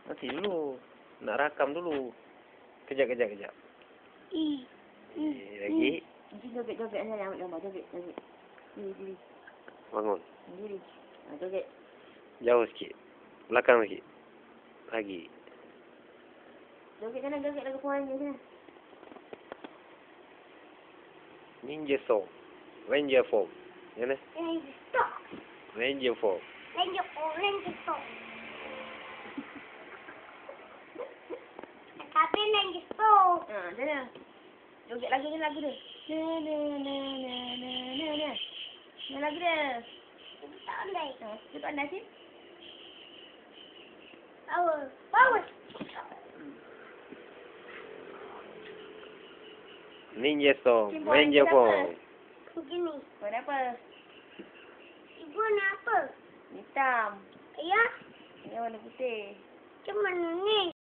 Nanti dulu. Nak rakam dulu. Kejap. Lagi. Joget saya ambil gambar. Joget. Diri. Bangun. Diri. Joget. Jauh sikit. Belakang sikit. Lagi. Joget lagu puan je sana. Ninja song. Ranger form. Mana? Ranger stop. Ranger form. Ranger stop. Tapi Ranger stop. Sana. Joget lagu dia. Na lagu dia. Tak pandai. Kita pandai sih. Power. Ninja song. Simbol Ranger apa? form. Begini. Warna apa? Ibu ni apa? Hitam. Ya? Ini warna putih. Macam mana ni?